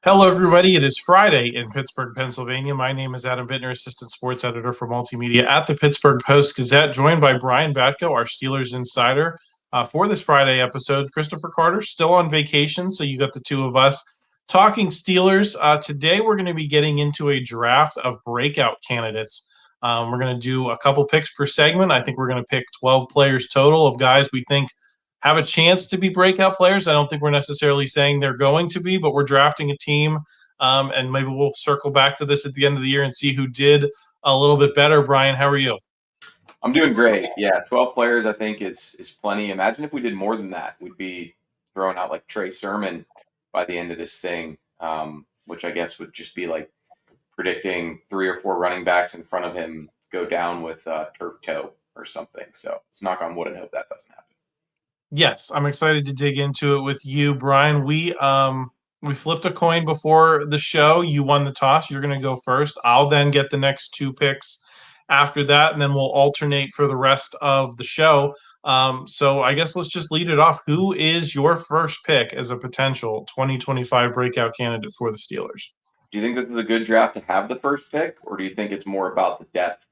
Hello, everybody. It is Friday in Pittsburgh, Pennsylvania. My name is Adam Bittner, Assistant Sports Editor for Multimedia at the Pittsburgh Post-Gazette, joined by Brian Batko, our Steelers insider, for this Friday episode. Christopher Carter, still on vacation, so you got the two of us talking Steelers. Today, we're going to be getting into a draft of breakout candidates. We're going to do a couple picks per segment. I think we're going to pick 12 players total of guys we think have a chance to be breakout players. I don't think we're necessarily saying they're going to be, but we're drafting a team, and maybe we'll circle back to this at the end of the year and see who did a little bit better. Brian, how are you? I'm doing great. Yeah, 12 players I think is plenty. Imagine if we did more than that. We'd be throwing out like Trey Sermon by the end of this thing, which I guess would just be like predicting 3 or 4 running backs in front of him go down with turf toe or something. So let's knock on wood and hope that doesn't happen. Yes, I'm excited to dig into it with you, Brian. We flipped a coin before the show. You won the toss. You're going to go first. I'll then get the next two picks after that, and then we'll alternate for the rest of the show. So I guess let's just lead it off. Who is your first pick as a potential 2025 breakout candidate for the Steelers? Do you think this is a good draft to have the first pick, or do you think it's more about the depth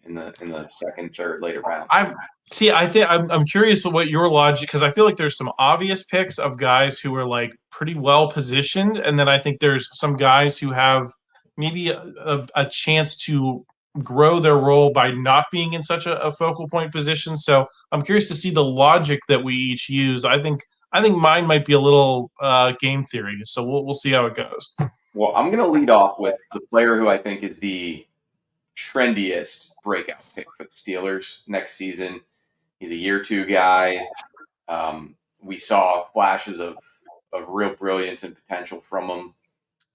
in the second, third, later rounds? I'm curious what your logic, because I feel like there's some obvious picks of guys who are like pretty well positioned, and then I think there's some guys who have maybe a chance to grow their role by not being in such a focal point position. So I'm curious to see the logic that we each use. I think mine might be a little game theory. So we'll see how it goes. Well, I'm going to lead off with the player who I think is the trendiest breakout pick for the Steelers next season. He's a year 2 guy. We saw flashes of real brilliance and potential from him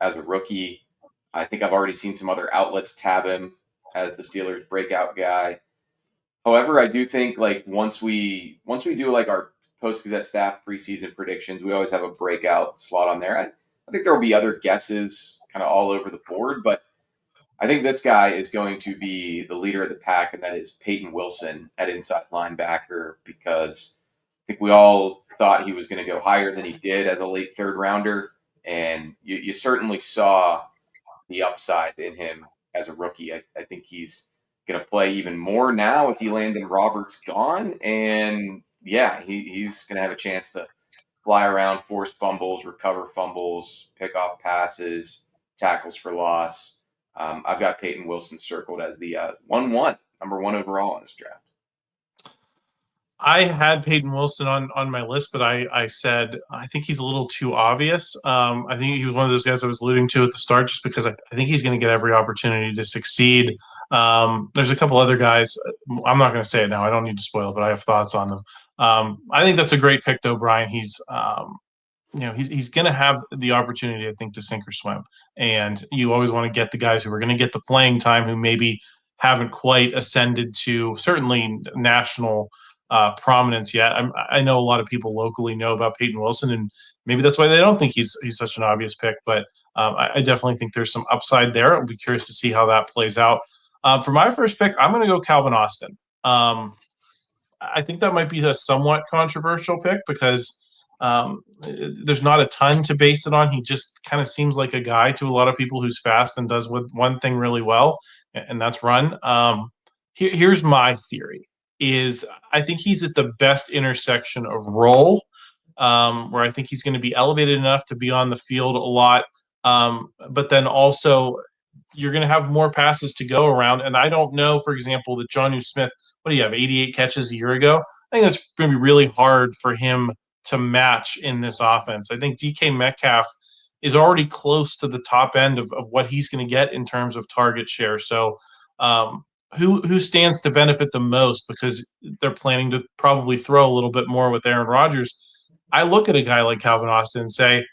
as a rookie. I think I've already seen some other outlets tab him as the Steelers breakout guy. However, I do think like once we do like our Post-Gazette staff preseason predictions, we always have a breakout slot on there. I think there will be other guesses kind of all over the board, but I think this guy is going to be the leader of the pack, and that is Payton Wilson at inside linebacker, because I think we all thought he was going to go higher than he did as a late third rounder, and you certainly saw the upside in him as a rookie. I think he's going to play even more now if Landon Roberts gone, and yeah, he's going to have a chance to fly around, force fumbles, recover fumbles, pick off passes, tackles for loss. I've got Payton Wilson circled as the 1-1, number 1 overall in this draft. I had Payton Wilson on my list, but I said I think he's a little too obvious. I think he was one of those guys I was alluding to at the start, just because I think he's going to get every opportunity to succeed. There's a couple other guys. I'm not going to say it now. I don't need to spoil it, but I have thoughts on them. I think that's a great pick, though, Brian. He's going to have the opportunity, I think, to sink or swim. And you always want to get the guys who are going to get the playing time, who maybe haven't quite ascended to certainly national prominence yet. I know a lot of people locally know about Payton Wilson, and maybe that's why they don't think he's such an obvious pick. But I definitely think there's some upside there. I'll be curious to see how that plays out. For my first pick, I'm going to go Calvin Austin. I think that might be a somewhat controversial pick because there's not a ton to base it on. He just kind of seems like a guy to a lot of people who's fast and does one thing really well, and that's run. Here's my theory: is I think he's at the best intersection of role, where I think he's going to be elevated enough to be on the field a lot, but then also you're going to have more passes to go around. And I don't know, for example, that Jonnu Smith, what do you have, 88 catches a year ago? I think that's going to be really hard for him to match in this offense. I think DK Metcalf is already close to the top end of what he's going to get in terms of target share. So who stands to benefit the most, because they're planning to probably throw a little bit more with Aaron Rodgers? I look at a guy like Calvin Austin and say,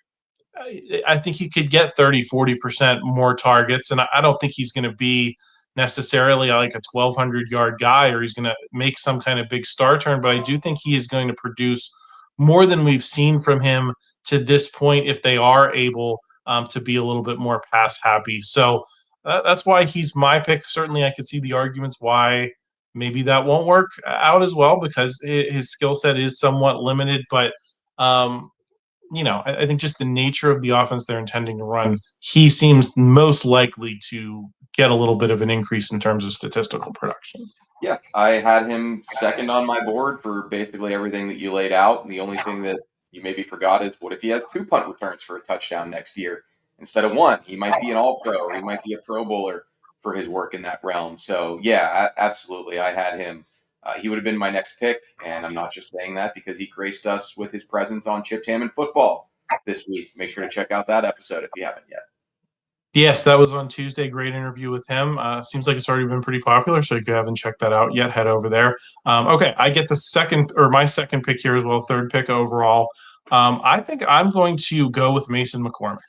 I think he could get 30-40% more targets, and I don't think he's going to be necessarily like a 1,200-yard guy, or he's going to make some kind of big star turn, but I do think he is going to produce more than we've seen from him to this point if they are able to be a little bit more pass happy. So that's why he's my pick. Certainly I could see the arguments why maybe that won't work out as well, because his skill set is somewhat limited, but I think just the nature of the offense they're intending to run, he seems most likely to get a little bit of an increase in terms of statistical production. Yeah, I had him second on my board for basically everything that you laid out. And the only thing that you maybe forgot is what if he has 2 punt returns for a touchdown next year instead of 1? He might be an all pro or he might be a pro bowler for his work in that realm. So, yeah, absolutely. I had him. He would have been my next pick. And I'm not just saying that because he graced us with his presence on Chipped Ham and Football this week. Make sure to check out that episode if you haven't yet. Yes, that was on Tuesday. Great interview with him. Seems like it's already been pretty popular. So if you haven't checked that out yet, head over there. Okay, I get my second pick here as well, third pick overall. I think I'm going to go with Mason McCormick.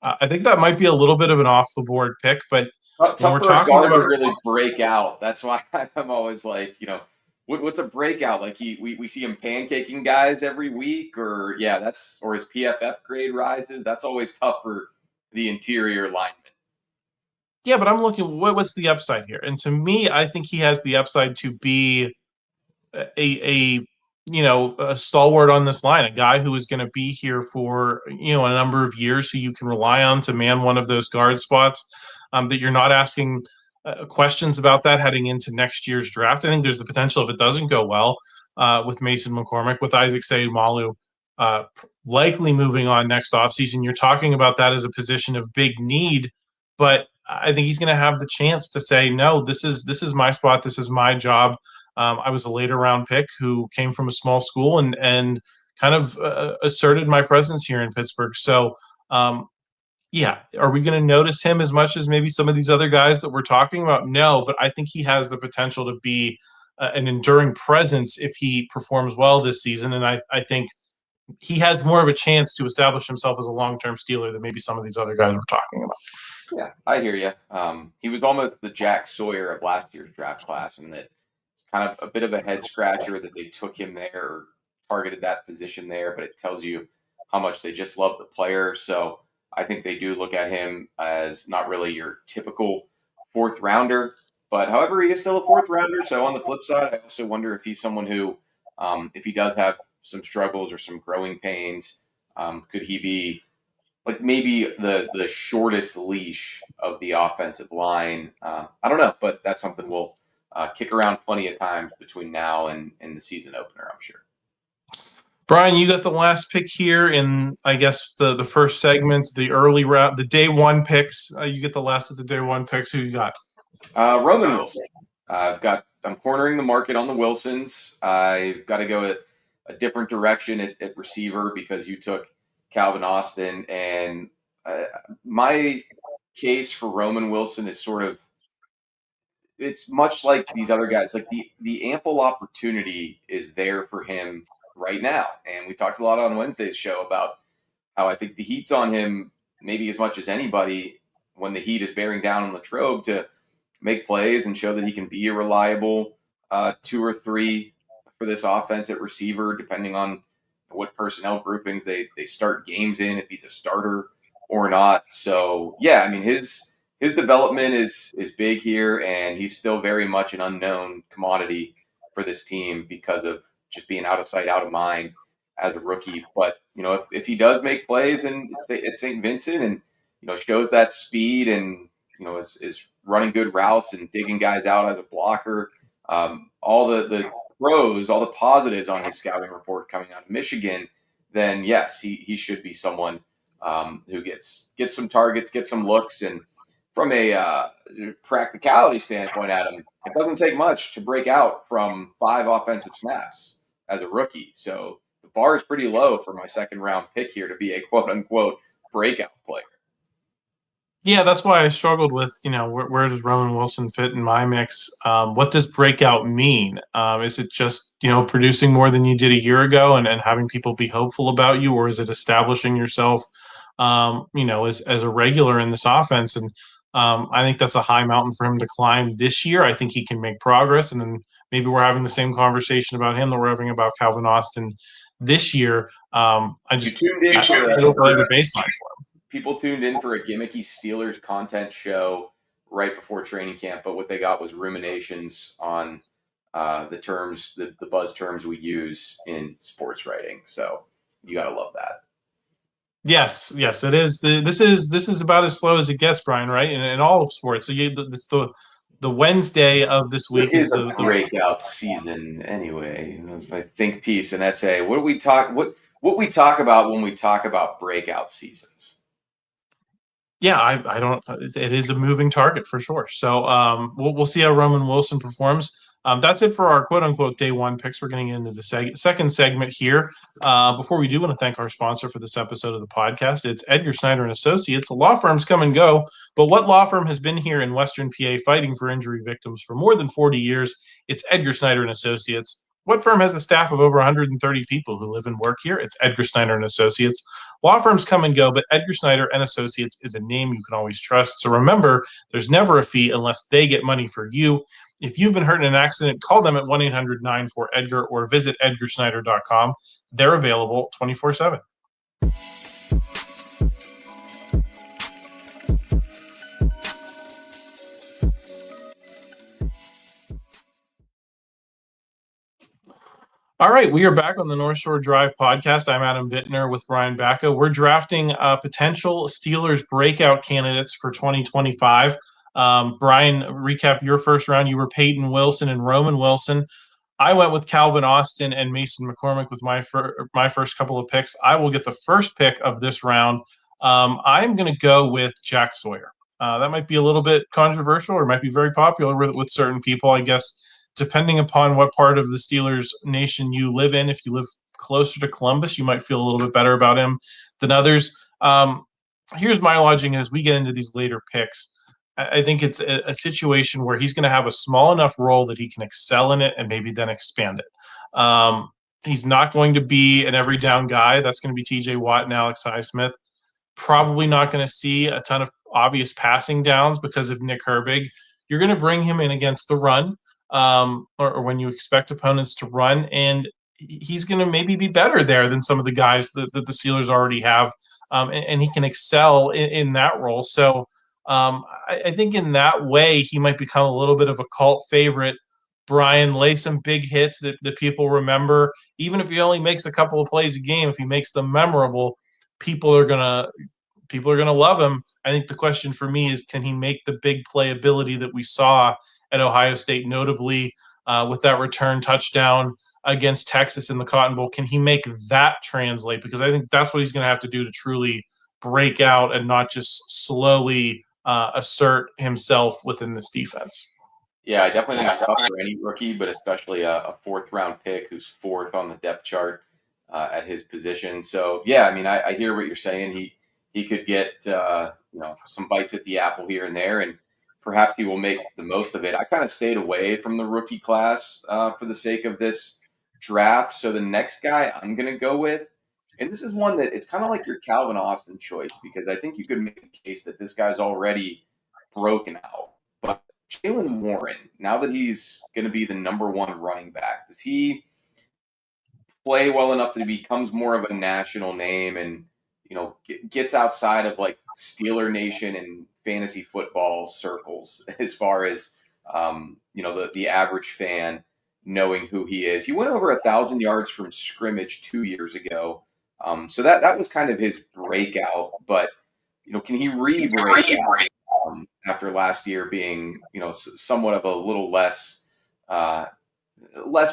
I think that might be a little bit of an off the board pick, but when Tough we're for a talking guard about to really break out. That's why I'm always like, what's a breakout? Like we see him pancaking guys every week, or or his PFF grade rises. That's always tough for the interior lineman. yeah, but I'm looking what's the upside here, and to me, I think he has the upside to be a stalwart on this line, a guy who is going to be here for a number of years, who you can rely on to man one of those guard spots. That you're not asking questions about that heading into next year's draft. I think there's the potential if it doesn't go well with Mason McCormick, with Isaac Seumalo likely moving on next offseason. You're talking about that as a position of big need, but I think he's going to have the chance to say, no, this is my spot. This is my job. I was a later round pick who came from a small school and kind of asserted my presence here in Pittsburgh. So, yeah, are we going to notice him as much as maybe some of these other guys that we're talking about? No, but I think he has the potential to be an enduring presence if he performs well this season. And I think he has more of a chance to establish himself as a long-term Steeler than maybe some of these other guys we're talking about. Yeah, I hear you. He was almost the Jack Sawyer of last year's draft class, and that it's kind of a bit of a head scratcher that they took him there or targeted that position there, but it tells you how much they just love the player. So I think they do look at him as not really your typical fourth rounder, but however, he is still a fourth rounder. So on the flip side, I also wonder if he's someone who, if he does have some struggles or some growing pains, could he be like maybe the shortest leash of the offensive line. I don't know, but that's something we'll kick around plenty of times between now and the season opener, I'm sure. Brian, you got the last pick here in, I guess, the first segment, the early round, the day one picks. You get the last of the day one picks. Who you got? Roman Wilson. I'm cornering the market on the Wilsons. I've got to go a different direction at receiver because you took Calvin Austin, and my case for Roman Wilson is sort of it's much like these other guys. Like the ample opportunity is there for him right now, and we talked a lot on Wednesday's show about how I think the heat's on him maybe as much as anybody when the heat is bearing down on Latrobe to make plays and show that he can be a reliable 2 or 3 for this offense at receiver, depending on what personnel groupings they start games in, if he's a starter or not. So yeah, I mean his development is big here, and he's still very much an unknown commodity for this team because of just being out of sight, out of mind as a rookie. But if he does make plays and at Saint Vincent and shows that speed and is running good routes and digging guys out as a blocker, all the pros, all the positives on his scouting report coming out of Michigan, then yes, he should be someone who gets some targets, gets some looks, and from a practicality standpoint, Adam, it doesn't take much to break out from 5 offensive snaps as a rookie. So the bar is pretty low for my second round pick here to be a quote unquote breakout player. Yeah, that's why I struggled with, where does Roman Wilson fit in my mix? What does breakout mean? Is it just, producing more than you did a year ago and having people be hopeful about you, or is it establishing yourself, as a regular in this offense? And I think that's a high mountain for him to climb this year. I think he can make progress, and then maybe we're having the same conversation about him that we're having about Calvin Austin this year. I don't really have a baseline for him. People tuned in for a gimmicky Steelers content show right before training camp, but what they got was ruminations on the terms, the buzz terms we use in sports writing. So you got to love that. Yes, it is. This is about as slow as it gets, Brian. Right, in all of sports. So it's the Wednesday of this What week is is a the breakout season anyway? My think piece and essay. What we talk about when we talk about breakout seasons? yeah, I don't. It is a moving target for sure. So we'll see how Roman Wilson performs. That's it for our quote unquote day one picks. We're getting into the second segment here. Before we do, want to thank our sponsor for this episode of the podcast. It's Edgar Snyder and Associates. The law firms come and go, but what law firm has been here in Western PA fighting for injury victims for more than 40 years? It's Edgar Snyder and Associates. What firm has a staff of over 130 people who live and work here? It's Edgar Snyder and Associates. Law firms come and go, but Edgar Snyder and Associates is a name you can always trust. So remember, there's never a fee unless they get money for you. If you've been hurt in an accident, call them at 1-800-94-EDGAR or visit edgarsnyder.com. They're available 24/7. All right, we are back on the North Shore Drive podcast. I'm Adam Bittner with Brian Batko. We're drafting potential Steelers breakout candidates for 2025. Brian, recap your first round. You were Payton Wilson and Roman Wilson. I went with Calvin Austin and Mason McCormick with my first couple of picks. I will get the first pick of this round. I'm going to go with Jack Sawyer. That might be a little bit controversial or might be very popular with certain people, I guess, depending upon what part of the Steelers nation you live in. If you live closer to Columbus, you might feel a little bit better about him than others. Here's my logic as we get into these later picks. I think it's a situation where he's going to have a small enough role that he can excel in it and maybe then expand it. He's not going to be an every down guy. That's going to be TJ Watt and Alex Highsmith. Probably not going to see a ton of obvious passing downs because of Nick Herbig. You're going to bring him in against the run, or when you expect opponents to run, and he's going to maybe be better there than some of the guys that the Steelers already have, and he can excel in that role. So I think in that way, he might become a little bit of a cult favorite. Brian, lay some big hits that people remember. Even if he only makes a couple of plays a game, if he makes them memorable, people are gonna love him. I think the question for me is, can he make the big playability that we saw at Ohio State, notably with that return touchdown against Texas in the Cotton Bowl? Can he make that translate? Because I think that's what he's going to have to do to truly break out and not just slowly assert himself within this defense. Yeah, I definitely think it's tough for any rookie, but especially a fourth round pick who's fourth on the depth chart at his position. So yeah, I mean, I hear what you're saying. He could get some bites at the apple here and there, and perhaps he will make the most of it. I kind of stayed away from the rookie class for the sake of this draft. So the next guy I'm going to go with, and this is one that it's kind of like your Calvin Austin choice because I think you could make a case that this guy's already broken out. But Jaylen Warren, now that he's going to be the number one running back, does he play well enough that he becomes more of a national name and gets outside of like Steeler Nation and fantasy football circles as far as the average fan knowing who he is? He went over 1,000 yards from scrimmage 2 years ago, so that was kind of his breakout. But can he re-break out after last year being somewhat of a little less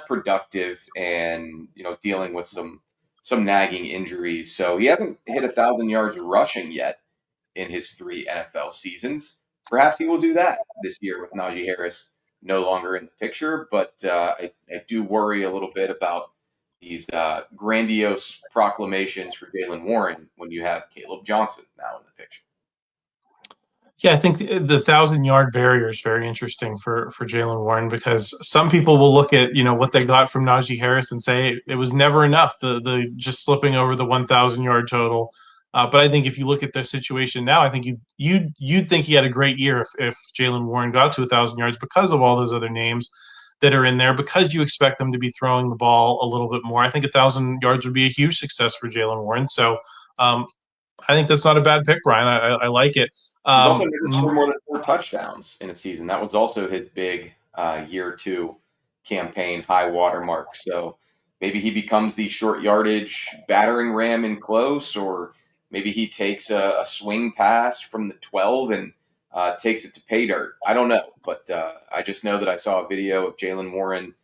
productive and dealing with some nagging injuries? So he hasn't hit 1,000 yards rushing yet in his 3 NFL seasons. Perhaps he will do that this year with Najee Harris no longer in the picture, but I do worry a little bit about these grandiose proclamations for Jaylen Warren when you have Kaleb Johnson now in the picture. Yeah, I think the 1,000 yard barrier is very interesting for Jaylen Warren because some people will look at what they got from Najee Harris and say it was never enough. The just slipping over the 1,000 yard total. But I think if you look at the situation now, I think you'd think he had a great year if Jaylen Warren got to 1,000 yards because of all those other names that are in there, because you expect them to be throwing the ball a little bit more. I think 1,000 yards would be a huge success for Jaylen Warren. So I think that's not a bad pick, Brian. I like it. He's also never scored more than 4 touchdowns in a season. That was also his big year 2 campaign high watermark. So maybe he becomes the short yardage battering ram in close, or maybe he takes a swing pass from the 12 and takes it to pay dirt. I don't know, but I just know that I saw a video of Jaylen Warren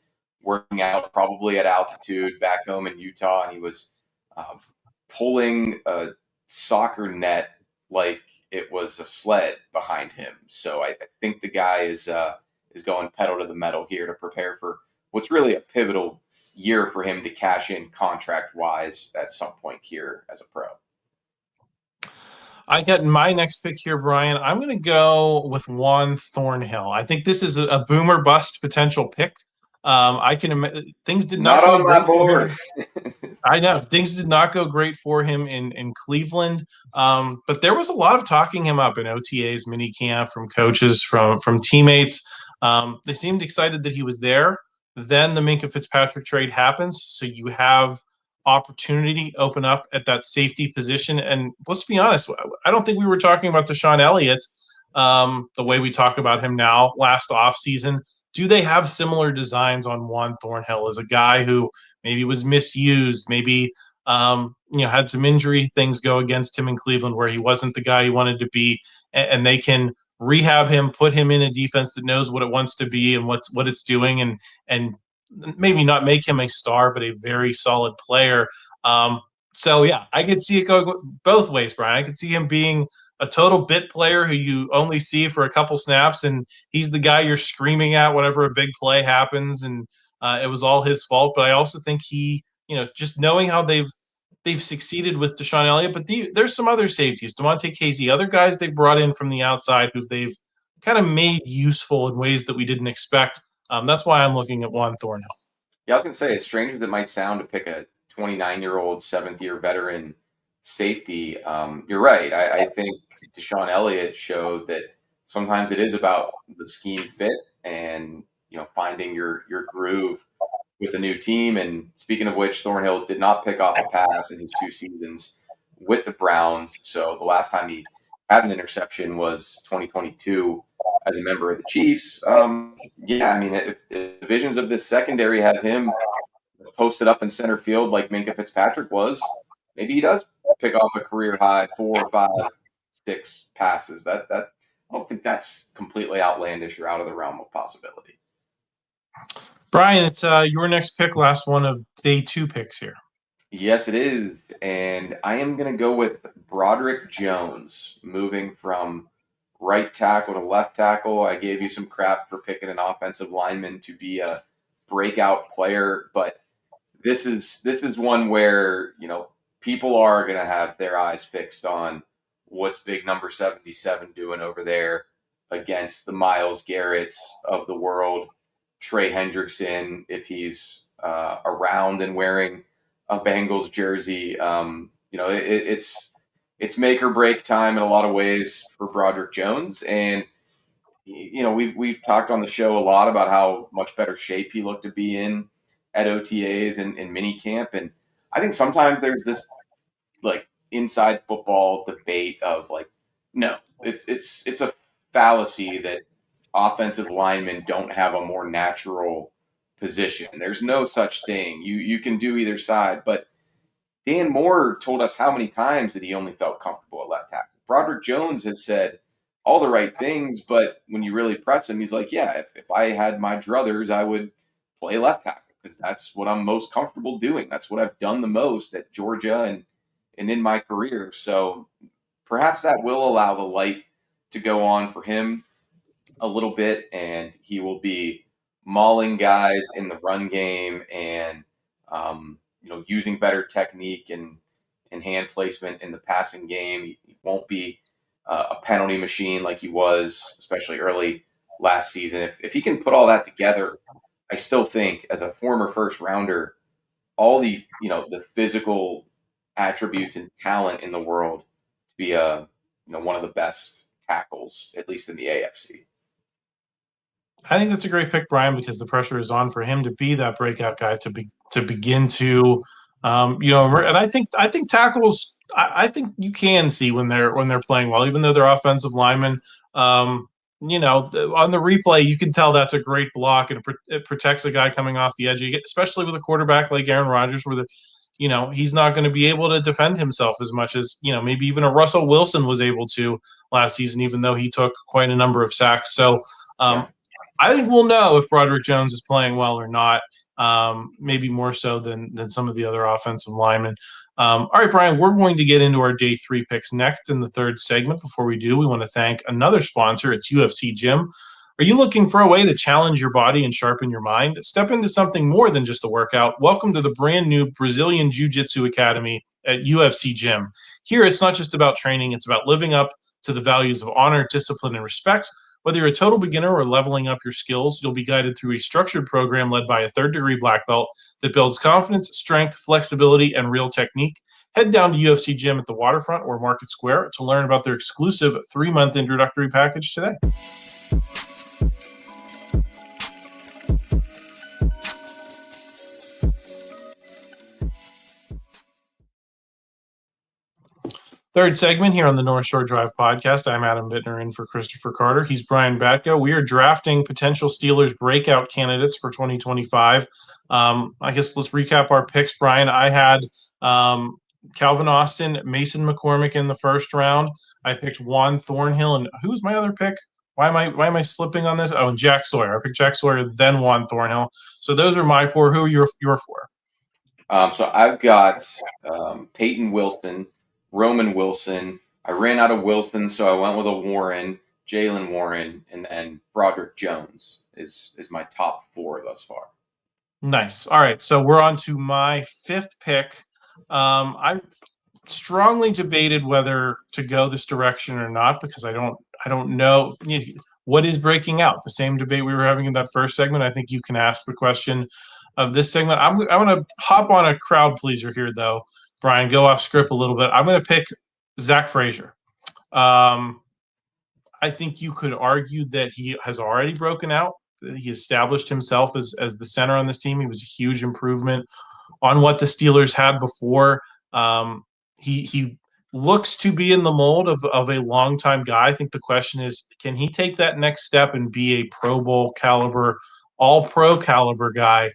working out probably at altitude back home in Utah, and he was uh, pulling a soccer net like it was a sled behind him. So I think the guy is going pedal to the metal here to prepare for what's really a pivotal year for him to cash in contract wise at some point here as a pro. I got my next pick here, Brian. I'm going to go with Juan Thornhill. I think this is a boomer bust potential pick. Things did not Not go on my great for board. him. I know things did not go great for him in Cleveland, but there was a lot of talking him up in OTAs, mini camp, from coaches, from teammates. They seemed excited that he was there. Then the Minkah Fitzpatrick trade happens, so you have opportunity open up at that safety position. And let's be honest, I don't think we were talking about Deshaun Elliott the way we talk about him now. Last offseason, do they have similar designs on Juan Thornhill as a guy who maybe was misused, maybe had some injury things go against him in Cleveland where he wasn't the guy he wanted to be, and they can rehab him, put him in a defense that knows what it wants to be and what it's doing, and maybe not make him a star, but a very solid player. So yeah, I could see it go both ways, Brian. I could see him being a total bit player who you only see for a couple snaps, and he's the guy you're screaming at whenever a big play happens, and it was all his fault. But I also think he, just knowing how they've succeeded with Deshaun Elliott, but there's some other safeties, Demonte Casey, other guys they've brought in from the outside who they've kind of made useful in ways that we didn't expect. That's why I'm looking at Juan Thornhill. Yeah, I was going to say, as strange as it might sound to pick a 29-year-old, seventh-year veteran safety, you're right. I think Deshaun Elliott showed that sometimes it is about the scheme fit and finding your groove with a new team. And speaking of which, Thornhill did not pick off a pass in his 2 seasons with the Browns. So the last time he had an interception was 2022 as a member of the Chiefs. Yeah, I mean, if the visions of this secondary have him posted up in center field like Minkah Fitzpatrick was, maybe he does pick off a career high 4, 5, 6 passes. That I don't think that's completely outlandish or out of the realm of possibility. Brian, it's your next pick, last one of day 2 picks here. Yes, it is. And I am going to go with Broderick Jones, moving from right tackle to left tackle. I gave you some crap for picking an offensive lineman to be a breakout player, but this is one where, people are going to have their eyes fixed on what's big number 77 doing over there against the Myles Garretts of the world, Trey Hendrickson, if he's around and wearing a Bengals jersey. It's make or break time in a lot of ways for Broderick Jones. And, we've talked on the show a lot about how much better shape he looked to be in at OTAs and mini camp. And I think sometimes there's this like inside football debate of like, no, it's a fallacy that offensive linemen don't have a more natural position. There's no such thing. You can do either side, but Dan Moore told us how many times that he only felt comfortable at left tackle. Broderick Jones has said all the right things, but when you really press him, he's like, yeah, if I had my druthers, I would play left tackle because that's what I'm most comfortable doing. That's what I've done the most at Georgia and in my career. So perhaps that will allow the light to go on for him a little bit, and he will be mauling guys in the run game and using better technique and hand placement in the passing game. He won't be a penalty machine like he was, especially early last season. If he can put all that together, I still think as a former first rounder, all the physical attributes and talent in the world to be one of the best tackles, at least in the AFC. I think that's a great pick, Brian, because the pressure is on for him to be that breakout guy to begin to, and I think tackles. I think you can see when they're playing well, even though they're offensive linemen. On the replay, you can tell that's a great block, and it protects a guy coming off the edge, especially with a quarterback like Aaron Rodgers, where he's not going to be able to defend himself as much as, maybe even a Russell Wilson was able to last season, even though he took quite a number of sacks. So I think we'll know if Broderick Jones is playing well or not, maybe more so than some of the other offensive linemen. All right, Brian, we're going to get into our day 3 picks next in the third segment. Before we do, we want to thank another sponsor. It's UFC Gym. Are you looking for a way to challenge your body and sharpen your mind? Step into something more than just a workout. Welcome to the brand new Brazilian Jiu-Jitsu Academy at UFC Gym. Here, it's not just about training. It's about living up to the values of honor, discipline, and respect. Whether you're a total beginner or leveling up your skills, you'll be guided through a structured program led by a third-degree black belt that builds confidence, strength, flexibility, and real technique. Head down to UFC Gym at the Waterfront or Market Square to learn about their exclusive 3-month introductory package today. Third segment here on the North Shore Drive podcast. I'm Adam Bittner in for Christopher Carter. He's Brian Batko. We are drafting potential Steelers breakout candidates for 2025. I guess let's recap our picks, Brian. I had Calvin Austin, Mason McCormick in the first round. I picked Juan Thornhill, and who was my other pick? Why am I slipping on this? Oh, and Jack Sawyer. I picked Jack Sawyer, then Juan Thornhill. So those are my 4. Who are your 4? So I've got Payton Wilson, Roman Wilson. I ran out of Wilson, so I went with a Warren, Jaylen Warren, and then Broderick Jones is my top 4 thus far. Nice. All right, so we're on to my 5th pick. I strongly debated whether to go this direction or not because I don't know what is breaking out. The same debate we were having in that first segment. I think you can ask the question of this segment. I'm going to hop on a crowd pleaser here, though. Brian, go off script a little bit. I'm going to pick Zach Frazier. I think you could argue that he has already broken out. He established himself as the center on this team. He was a huge improvement on what the Steelers had before. He looks to be in the mold of a longtime guy. I think the question is, can he take that next step and be a Pro Bowl caliber, all-pro caliber guy?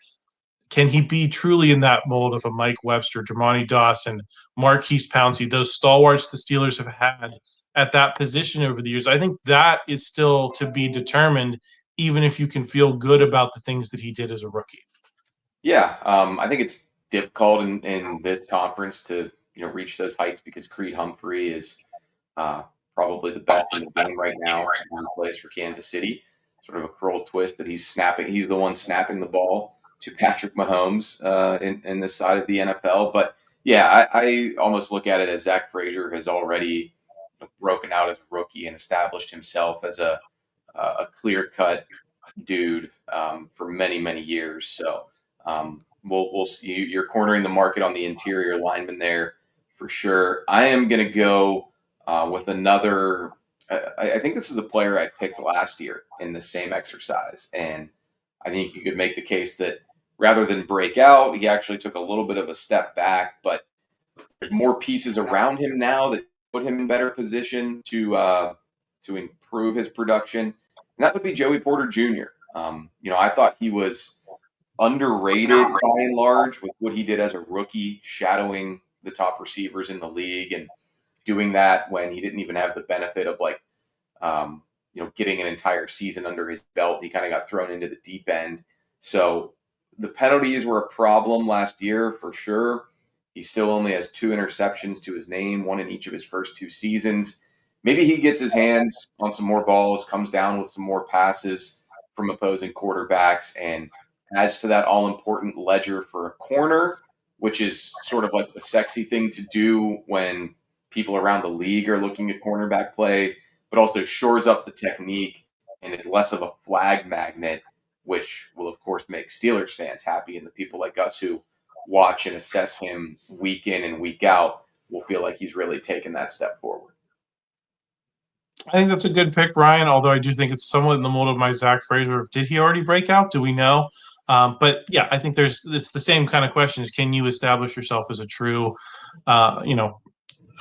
Can he be truly in that mold of a Mike Webster, Dermontti Dawson, Marquise Pouncey, those stalwarts the Steelers have had at that position over the years? I think that is still to be determined, even if you can feel good about the things that he did as a rookie. Yeah, I think it's difficult in this conference to reach those heights because Creed Humphrey is probably the best in the game right now. He plays for Kansas City. Sort of a cruel twist that he's snapping. He's the one snapping the ball to Patrick Mahomes in this side of the NFL. But yeah, I almost look at it as Zach Frazier has already broken out as a rookie and established himself as a clear-cut dude for many, many years. So we'll see. You're cornering the market on the interior lineman there for sure. I am going to go with another. I think this is a player I picked last year in the same exercise, and I think you could make the case that rather than break out, he actually took a little bit of a step back, but there's more pieces around him now that put him in better position to improve his production. And that would be Joey Porter Jr. I thought he was underrated by and large with what he did as a rookie, shadowing the top receivers in the league and doing that when he didn't even have the benefit of getting an entire season under his belt. He kind of got thrown into the deep end. So the penalties were a problem last year for sure. He still only has 2 interceptions to his name, 1 in each of his first 2 seasons. Maybe he gets his hands on some more balls, comes down with some more passes from opposing quarterbacks, and adds to that all-important ledger for a corner, which is sort of like the sexy thing to do when people around the league are looking at cornerback play, but also shores up the technique and is less of a flag magnet, which will, of course, make Steelers fans happy, and the people like us who watch and assess him week in and week out will feel like he's really taken that step forward. I think that's a good pick, Brian, although I do think it's somewhat in the mold of my Zach Frazier. Did he already break out? Do we know? But yeah, I think it's the same kind of question: is can you establish yourself as a true, a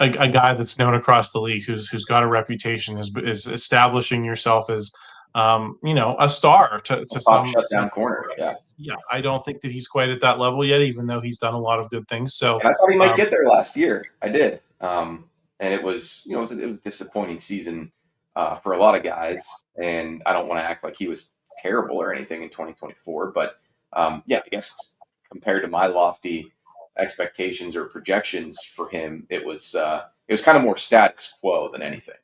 guy that's known across the league, who's got a reputation, is establishing yourself as a star to A top some. shutdown corner. Yeah. Yeah, I don't think that he's quite at that level yet, even though he's done a lot of good things. So, And I thought he might um, get there last year. I did. And it was, it was a disappointing season for a lot of guys. And I don't want to act like he was terrible or anything in 2024. But yeah, I guess compared to my lofty expectations or projections for him, it was kind of more status quo than anything.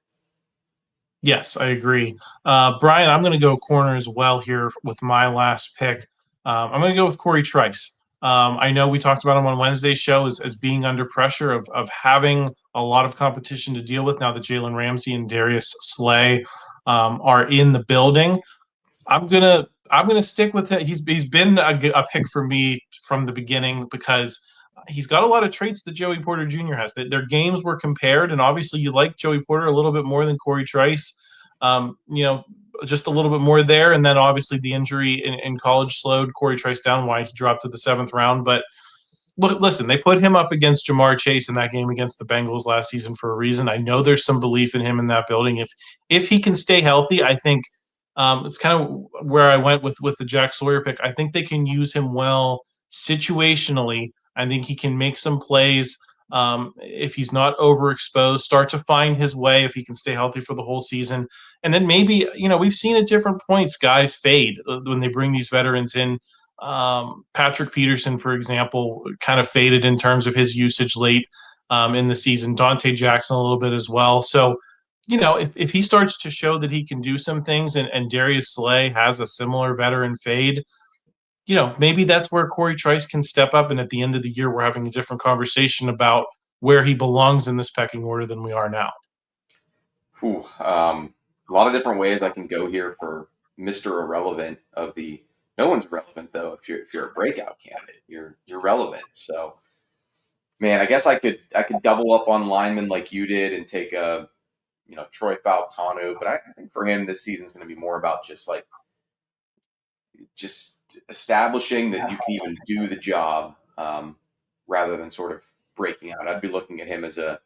yes, I agree. Brian, I'm going to go corner as well here with my last pick. I'm going to go with Cory Trice. I know we talked about him on Wednesday's show as being under pressure of having a lot of competition to deal with now that Jalen Ramsey and Darius Slay are in the building. I'm gonna stick with it. He's been a pick for me from the beginning because he's got a lot of traits that Joey Porter Jr. has. Their games were compared, and obviously you like Joey Porter a little bit more than Cory Trice. Just a little bit more there, and then obviously the injury in college slowed Cory Trice down. Why he dropped to the seventh round, but look, listen, they put him up against Jamar Chase in that game against the Bengals last season for a reason. I know there's some belief in him in that building. If he can stay healthy, I think it's kind of where I went with the Jack Sawyer pick. I think they can use him well situationally. I think he can make some plays if he's not overexposed, start to find his way if he can stay healthy for the whole season. And then maybe, we've seen at different points guys fade when they bring these veterans in. Patrick Peterson, for example, kind of faded in terms of his usage late in the season. Dante Jackson a little bit as well. So, if he starts to show that he can do some things and Darius Slay has a similar veteran fade, maybe that's where Cory Trice can step up. And at the end of the year, we're having a different conversation about where he belongs in this pecking order than we are now. A lot of different ways I can go here for Mr. Irrelevant of the. No one's relevant though. If you're a breakout candidate, you're relevant. So, man, I guess I could double up on linemen like you did and take a Troy Fautanu, but I think for him this season is going to be more about just establishing that you can even do the job rather than sort of breaking out. I'd be looking at him as a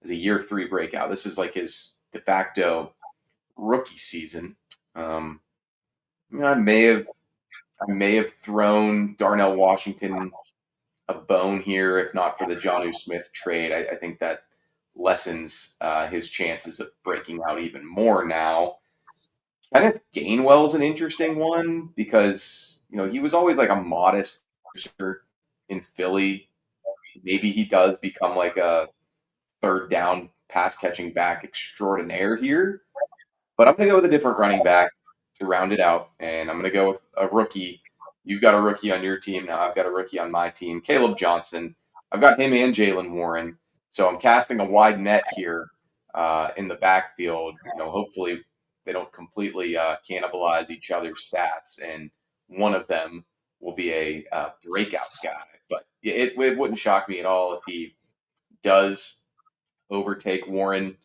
year 3 breakout. This is like his de facto rookie season. I may have thrown Darnell Washington a bone here if not for the Jonnu Smith trade. I think that lessens his chances of breaking out even more now. Kenneth Gainwell's an interesting one because he was always like a modest in Philly. Maybe he does become like a third down pass catching back extraordinaire here. But I'm going to go with a different running back to round it out, and I'm going to go with a rookie. You've got a rookie on your team now. I've got a rookie on my team, Kaleb Johnson. I've got him and Jaylen Warren, so I'm casting a wide net here in the backfield. Hopefully they don't completely cannibalize each other's stats, and one of them will be a breakout guy. But it wouldn't shock me at all if he does overtake Warren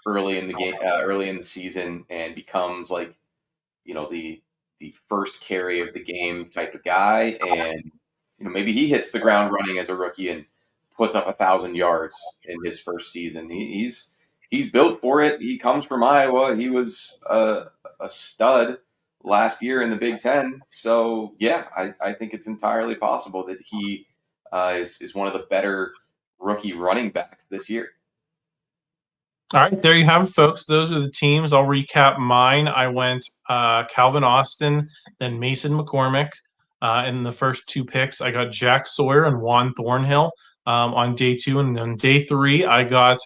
early in the game, early in the season, and becomes like the first carry of the game type of guy, and maybe he hits the ground running as a rookie and puts up 1,000 yards in his first season. He's built for it. He comes from Iowa. He was a stud last year in the Big Ten. So yeah, I think it's entirely possible that he is one of the better rookie running backs this year. All right, there you have it, folks. Those are the teams. I'll recap mine. I went Calvin Austin, then Mason McCormick. In the first 2 picks, I got Jack Sawyer and Juan Thornhill on day 2. And then day 3, I got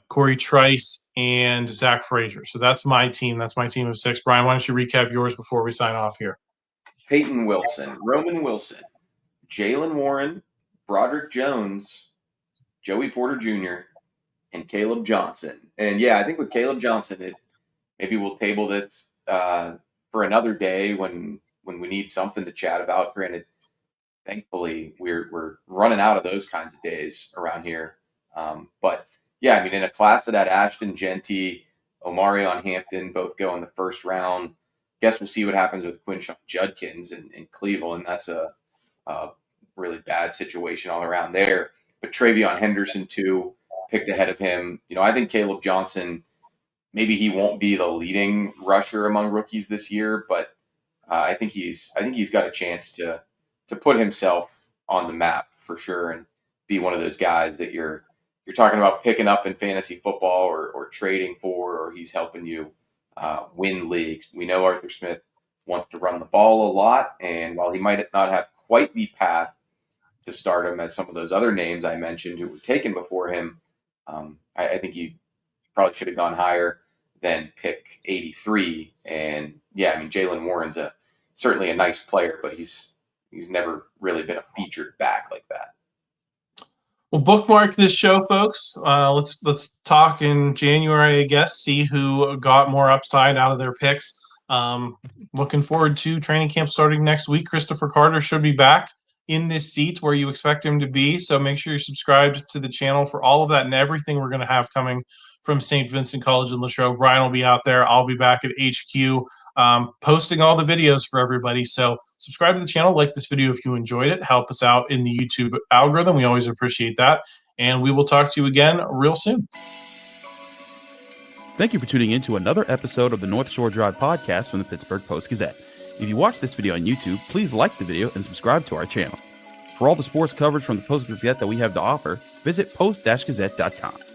Cory Trice and Zach Frazier. So that's my team. That's my team of 6. Brian, why don't you recap yours before we sign off here? Payton Wilson, Roman Wilson, Jaylen Warren, Broderick Jones, Joey Porter Jr., and Kaleb Johnson. And yeah, I think with Kaleb Johnson, maybe we'll table this for another day when we need something to chat about. Granted, thankfully we're running out of those kinds of days around here. But yeah, I mean, in a class that had Ashton Genty, Omarion Hampton both go in the first round. Guess we'll see what happens with Quinshon Judkins in Cleveland. That's a really bad situation all around there. But Travion Henderson too, picked ahead of him. I think Kaleb Johnson maybe he won't be the leading rusher among rookies this year, but I think he's got a chance to put himself on the map for sure and be one of those guys that you're talking about picking up in fantasy football or trading for, or he's helping you win leagues. We know Arthur Smith wants to run the ball a lot, and while he might not have quite the path to stardom as some of those other names I mentioned who were taken before him, I think he probably should have gone higher than pick 83. And yeah, I mean, Jaylen Warren's certainly a nice player, but he's never really been a featured back like that. Well, bookmark this show, folks. Let's talk in January, I guess, see who got more upside out of their picks. Looking forward to training camp starting next week. Christopher Carter should be back in this seat where you expect him to be. So make sure you're subscribed to the channel for all of that and everything we're going to have coming from Saint Vincent College in Latrobe. Brian will be out there. I'll be back at HQ. Posting all the videos for everybody. So subscribe to the channel, like this video if you enjoyed it, help us out in the YouTube algorithm. We always appreciate that. And we will talk to you again real soon. Thank you for tuning in to another episode of the North Shore Drive podcast from the Pittsburgh Post-Gazette. If you watch this video on YouTube, please like the video and subscribe to our channel. For all the sports coverage from the Post-Gazette that we have to offer, visit post-gazette.com.